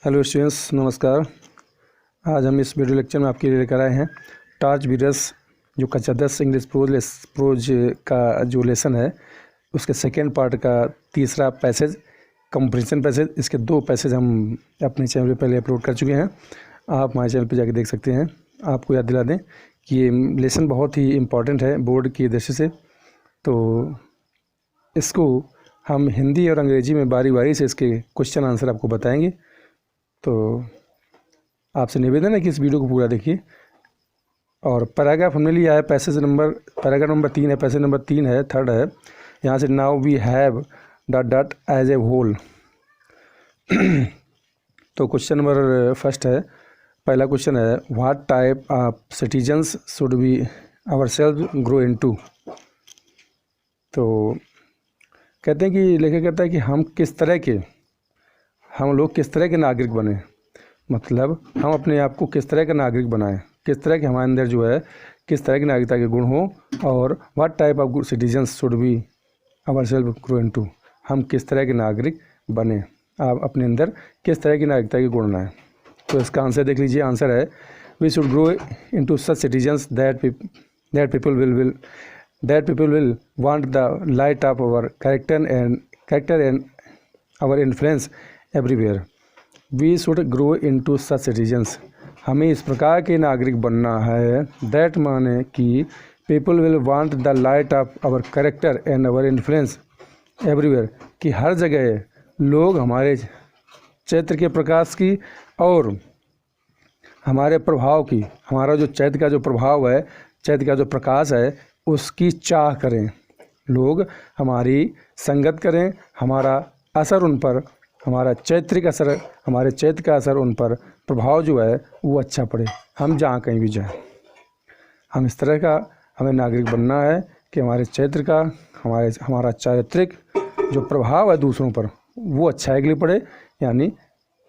Hello students, नमस्कार। आज हम इस वीडियो लेक्चर में आपके लिए लेकर आए हैं टॉर्च बीरर्स जो कक्षा 10 इंग्लिश प्रोज का जो लेसन है उसके सेकेंड पार्ट का तीसरा पैसेज कंप्रीहेंशन पैसेज। इसके 2 पैसेज हम अपने चैनल पे पहले अपलोड कर चुके हैं, आप हमारे चैनल पे जाके देख सकते हैं। आपको याद दिला दें कि ये लेसन बहुत ही इम्पॉर्टेंट है बोर्ड की दृष्टि से, तो इसको हम हिंदी और अंग्रेजी में बारी बारी से इसके क्वेश्चन आंसर आपको बताएंगे। तो आपसे निवेदन है कि इस वीडियो को पूरा देखिए। और पैराग्राफ हमने लिया है पैराग्राफ नंबर 3 है, पैसेज नंबर 3 है, थर्ड है। यहाँ से now we have dot dot as a whole. तो क्वेश्चन नंबर फर्स्ट है, पहला क्वेश्चन है what type of citizens should we ourselves grow into. तो कहते हैं कि लेखक कहता है कि हम लोग किस तरह के नागरिक बने, मतलब हम अपने आप को किस तरह का नागरिक बनाएं, किस तरह के हमारे अंदर जो है किस तरह की नागरिकता के गुण हो। और what type of citizens should be ourselves grow into, हम किस तरह के नागरिक बने, आप अपने अंदर किस तरह की नागरिकता के गुण बनाएं। तो इसका आंसर देख लीजिए। आंसर है we should grow into such citizens that people will want the light of our character and our influence everywhere. We should grow into such citizens, हमें इस प्रकार के नागरिक बनना है। दैट माने कि people will want the light of our character and our influence everywhere, कि हर जगह लोग हमारे चरित्र के प्रकाश की और हमारे प्रभाव की, हमारा जो चरित्र का जो प्रभाव है, चरित्र का जो प्रकाश है, उसकी चाह करें। लोग हमारी संगत करें, हमारा असर उन पर, हमारे चरित्र का असर उन पर, प्रभाव जो है वो अच्छा पड़े, हम जहाँ कहीं भी जाएं। हम इस तरह का हमें नागरिक बनना है कि हमारे चरित्र का, हमारा चारित्रिक जो प्रभाव है दूसरों पर वो अच्छाई के लिए पड़े, यानी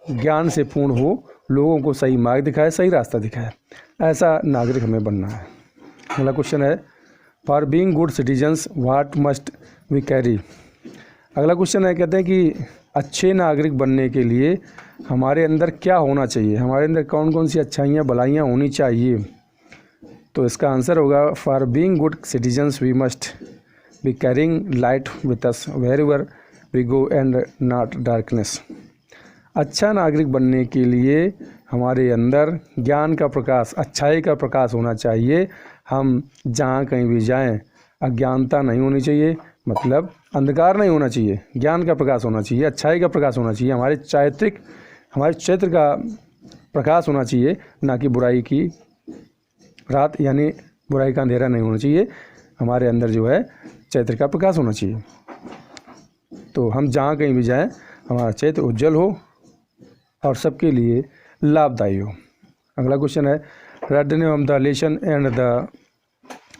ज्ञान से पूर्ण हो, लोगों को सही मार्ग दिखाए, सही रास्ता दिखाए, ऐसा नागरिक हमें बनना है। अगला क्वेश्चन है for being good citizens what must we carry. अगला क्वेश्चन है, कहते हैं कि अच्छे नागरिक बनने के लिए हमारे अंदर क्या होना चाहिए, हमारे अंदर कौन कौन सी अच्छाइयाँ भलाइयाँ होनी चाहिए। तो इसका आंसर होगा for being good citizens we must be carrying light with us wherever we go and not darkness. अच्छा नागरिक बनने के लिए हमारे अंदर ज्ञान का प्रकाश, अच्छाई का प्रकाश होना चाहिए। हम जहाँ कहीं भी जाएं अज्ञानता नहीं होनी चाहिए, मतलब अंधकार नहीं होना चाहिए, ज्ञान का प्रकाश होना चाहिए, अच्छाई का प्रकाश होना चाहिए, हमारे चरित्र का प्रकाश होना चाहिए, ना कि बुराई की रात, यानी बुराई का अंधेरा नहीं होना चाहिए। हमारे अंदर जो है चरित्र का प्रकाश होना चाहिए। तो हम जहाँ कहीं भी जाएं हमारा चरित्र उज्जवल हो और सबके लिए लाभदायी हो। अगला क्वेश्चन है right the name of the lesson and the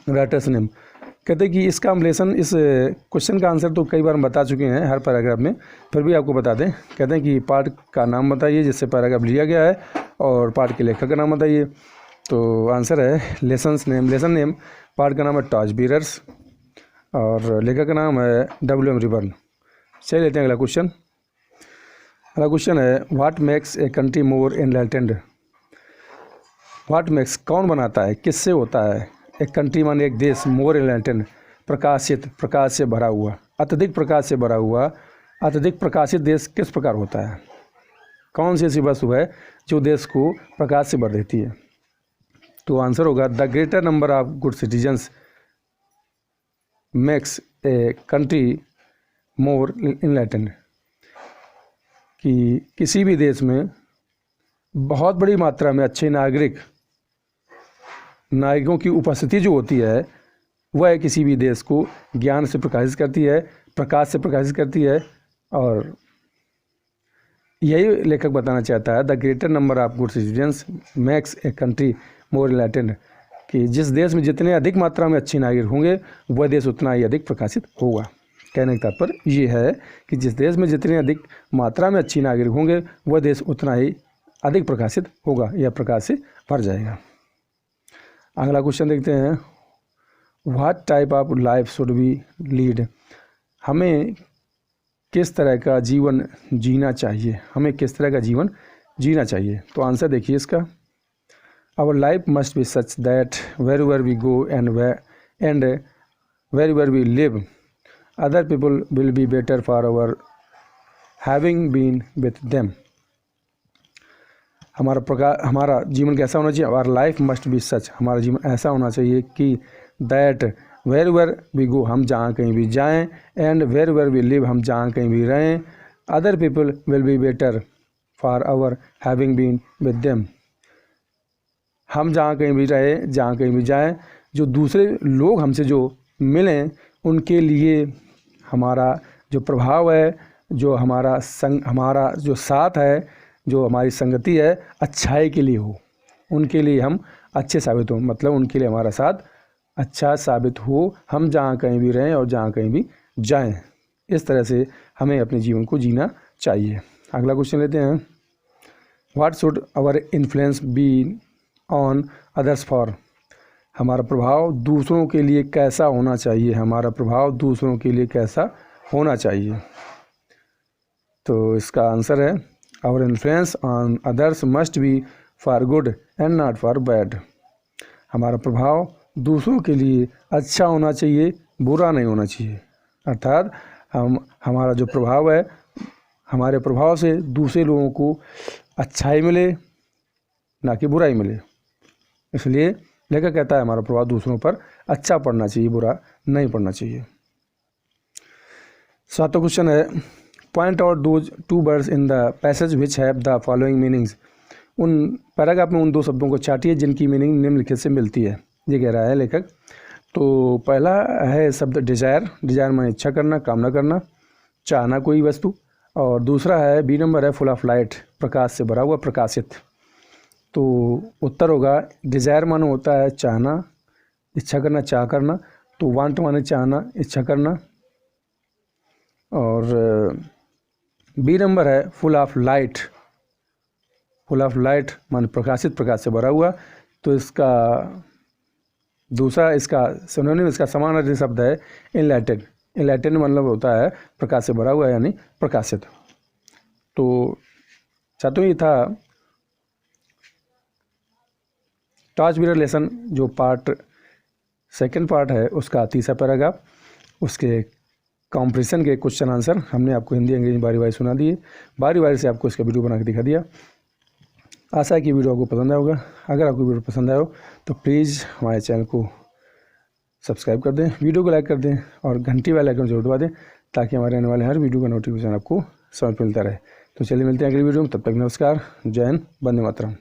writers name. कहते हैं कि इसका हम लेसन, इस क्वेश्चन का आंसर तो कई बार हम बता चुके हैं हर पैराग्राफ में, फिर भी आपको बता दें। कहते हैं कि पाठ का नाम बताइए जिससे पैराग्राफ लिया गया है, और पाठ के लेखक का नाम बताइए। तो आंसर है लेसन नेम, पाठ का नाम है टॉर्च बीरर्स और लेखक का नाम है W.M. रिबर्न। चलिए लेते हैं अगला क्वेश्चन। अगला क्वेश्चन है what makes a country more enlightened. What makes, कौन बनाता है, किससे होता है, एक कंट्री माने एक देश, मोर एनलाइटेंड प्रकाशित, प्रकाश से भरा हुआ, अत्यधिक प्रकाश से भरा हुआ, अत्यधिक प्रकाशित देश किस प्रकार होता है। कौन सी ऐसी वस्तु है जो देश को प्रकाश से भर देती है। तो आंसर होगा the greater number of good citizens makes a country more enlightened, कि किसी भी देश में बहुत बड़ी मात्रा में अच्छे नागरिकों की उपस्थिति जो होती है वह किसी भी देश को ज्ञान से प्रकाशित करती है, प्रकाश से प्रकाशित करती है। और यही लेखक बताना चाहता है the greater number of good citizens makes a country more enlightened, कि जिस देश में जितने अधिक मात्रा में अच्छे नागरिक होंगे वह देश उतना ही अधिक प्रकाशित होगा। कहने का तात्पर्य ये है कि जिस देश में जितने अधिक मात्रा में अच्छी नागरिक होंगे वह देश उतना ही अधिक प्रकाशित होगा या प्रकाश से भर जाएगा। अगला क्वेश्चन देखते हैं what type of life should we lead. हमें किस तरह का जीवन जीना चाहिए, हमें किस तरह का जीवन जीना चाहिए। तो आंसर देखिए इसका, our life must be such that wherever we go and wherever we live other people will be better for our having been with them. हमारा जीवन कैसा होना चाहिए, our life must be such, हमारा जीवन ऐसा होना चाहिए कि that wherever we go, हम जहाँ कहीं भी जाएं, and wherever we live, हम जहाँ कहीं भी रहें, other people will be better for our having been with them, हम जहाँ कहीं भी रहे, जहाँ कहीं भी जाएं, जो दूसरे लोग हमसे जो मिलें उनके लिए हमारा जो प्रभाव है, जो हमारा जो साथ है, जो हमारी संगति है, अच्छाई के लिए हो, उनके लिए हम अच्छे साबित हों, मतलब उनके लिए हमारा साथ अच्छा साबित हो, हम जहाँ कहीं भी रहें और जहाँ कहीं भी जाएं। इस तरह से हमें अपने जीवन को जीना चाहिए। अगला क्वेश्चन लेते हैं, what should our influence be on others for, हमारा प्रभाव दूसरों के लिए कैसा होना चाहिए, हमारा प्रभाव दूसरों के लिए कैसा होना चाहिए। तो इसका आंसर है, our influence on others must be for good and not for bad, हमारा प्रभाव दूसरों के लिए अच्छा होना चाहिए, बुरा नहीं होना चाहिए। अर्थात हमारा जो प्रभाव है, हमारे प्रभाव से दूसरे लोगों को अच्छाई मिले, ना कि बुराई मिले। इसलिए लेखक कहता है हमारा प्रभाव दूसरों पर अच्छा पड़ना चाहिए, बुरा नहीं पड़ना चाहिए। 7वां क्वेश्चन है, point out those 2 words in the passage which have the following meanings, उन पैराग्राफ में उन 2 शब्दों को चाटिए जिनकी मीनिंग निम्नलिखित से मिलती है, ये कह रहा है लेखक। तो पहला है शब्द डिजायर, डिजायर माने इच्छा करना, कामना करना, चाहना कोई वस्तु, और दूसरा है बी नंबर है फुल ऑफ लाइट, प्रकाश से भरा हुआ, प्रकाशित। तो उत्तर होगा डिजायर माने होता है चाहना, इच्छा करना, चाह करना, तो वांट माने चाहना, इच्छा करना, और बी नंबर है full of light, full of light माने प्रकाशित, प्रकाश से भरा हुआ। तो इसका दूसरा, इसका सिनोनिम, इसका समानार्थी शब्द है इनलाइटेड, इनलाइटेड मतलब होता है प्रकाश से भरा हुआ यानी प्रकाशित। तो छात्रों ये था टॉर्च बीयर लेसन जो सेकंड पार्ट है उसका 3रा पैराग्राफ, उसके कॉम्प्रिहेंशन के क्वेश्चन आंसर हमने आपको हिंदी अंग्रेजी बारी बारी सुना दिए, बारी बारी से आपको इसका वीडियो बना के दिखा दिया। आशा है कि वीडियो आपको पसंद आया होगा। अगर आपको वीडियो पसंद आया हो तो प्लीज़ हमारे चैनल को सब्सक्राइब कर दें, वीडियो को लाइक कर दें और घंटी वाले आइकन जरूर दबा दें ताकि हमारे आने वाले हर वीडियो का नोटिफिकेशन आपको समय मिलता रहे। तो चलिए मिलते हैं अगली वीडियो में, तब तक नमस्कार, जय हिंद, वंदे मातरम।